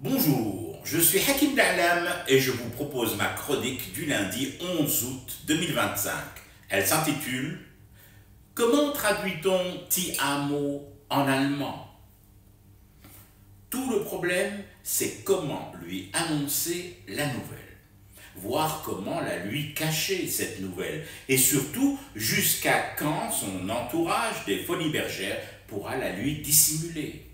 Bonjour, je suis Hakim Da'lam et je vous propose ma chronique du lundi 11 août 2025. Elle s'intitule « Comment traduit-on Ti amo en allemand ?» Tout le problème, c'est comment lui annoncer la nouvelle, voir comment la lui cacher cette nouvelle, et surtout jusqu'à quand son entourage des folies bergères pourra la lui dissimuler.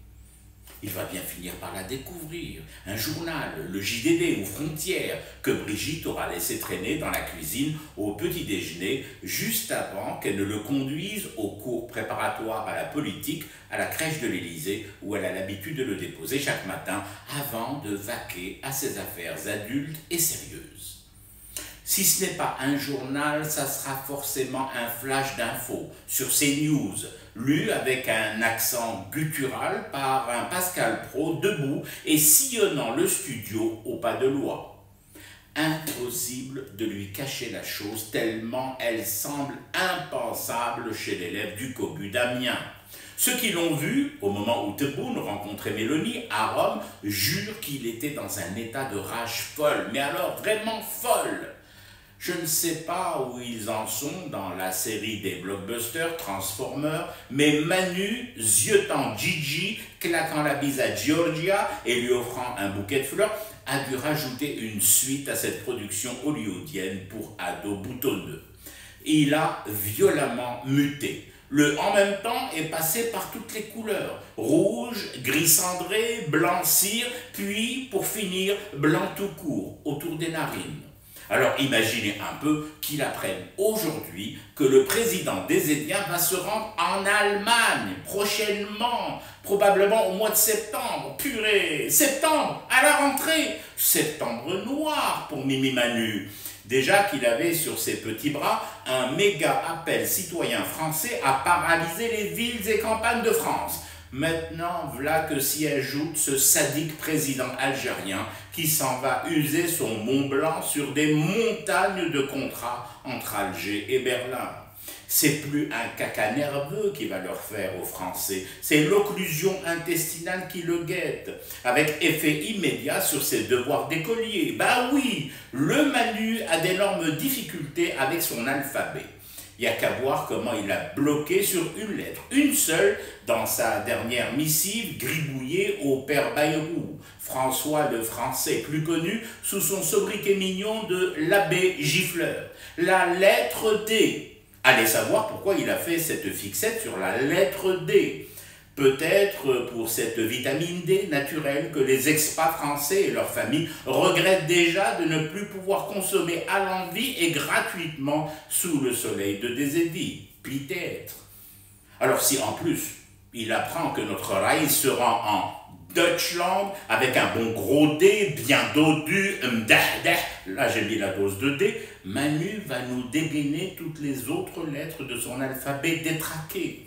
Il va bien finir par la découvrir, un journal, le JDD ou Frontières, que Brigitte aura laissé traîner dans la cuisine au petit déjeuner, juste avant qu'elle ne le conduise au cours préparatoire à la politique à la crèche de l'Élysée, où elle a l'habitude de le déposer chaque matin avant de vaquer à ses affaires adultes et sérieuses. Si ce n'est pas un journal, ça sera forcément un flash d'infos sur CNews, lu avec un accent guttural par un Pascal Praud debout et sillonnant le studio au pas de loi. Impossible de lui cacher la chose tellement elle semble impensable chez l'élève du Cobu d'Amiens. Ceux qui l'ont vu, au moment où Tebboune rencontrait Mélanie à Rome, jurent qu'il était dans un état de rage folle, mais alors vraiment folle. Je ne sais pas où ils en sont dans la série des blockbusters Transformers, mais Manu, ziotant Gigi, claquant la bise à Georgia et lui offrant un bouquet de fleurs, a dû rajouter une suite à cette production hollywoodienne pour ados boutonneux. Il a violemment muté. Le « en même temps » est passé par toutes les couleurs, rouge, gris cendré, blanc cire, puis, pour finir, blanc tout court, autour des narines. Alors imaginez un peu qu'il apprenne aujourd'hui que le président des Édiens va se rendre en Allemagne prochainement, probablement au mois de septembre. Purée, septembre, à la rentrée, septembre noir pour Mimi Manu. Déjà qu'il avait sur ses petits bras un méga appel citoyen français à paralyser les villes et campagnes de France. Maintenant, voilà que s'y ajoute ce sadique président algérien qui s'en va user son Mont Blanc sur des montagnes de contrats entre Alger et Berlin. C'est plus un caca nerveux qui va leur faire aux Français, c'est l'occlusion intestinale qui le guette, avec effet immédiat sur ses devoirs d'écolier. Bah oui, le Manu a d'énormes difficultés avec son alphabet. Il n'y a qu'à voir comment il a bloqué sur une lettre, une seule, dans sa dernière missive gribouillée au père Bayrou, François le Français, plus connu sous son sobriquet mignon de l'abbé gifleur. La lettre D. Allez savoir pourquoi il a fait cette fixette sur la lettre D. Peut-être pour cette vitamine D naturelle que les expats français et leurs familles regrettent déjà de ne plus pouvoir consommer à l'envi et gratuitement sous le soleil de des édits. Peut-être. Alors si en plus il apprend que notre rail sera en Deutschland avec un bon gros D bien dodu, là j'ai mis la dose de D, Manu va nous dégainer toutes les autres lettres de son alphabet détraqué.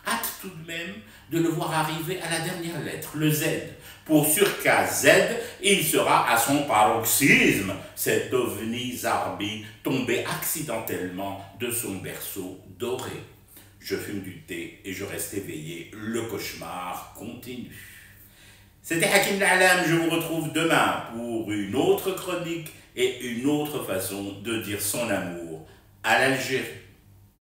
Hâte tout de même de le voir arriver à la dernière lettre, le Z, pour sûr qu'à Z, il sera à son paroxysme, cet ovni zarbi tombé accidentellement de son berceau doré. Je fume du thé et je reste éveillé, le cauchemar continue. C'était Hakim Da'lam, je vous retrouve demain pour une autre chronique et une autre façon de dire son amour à l'Algérie.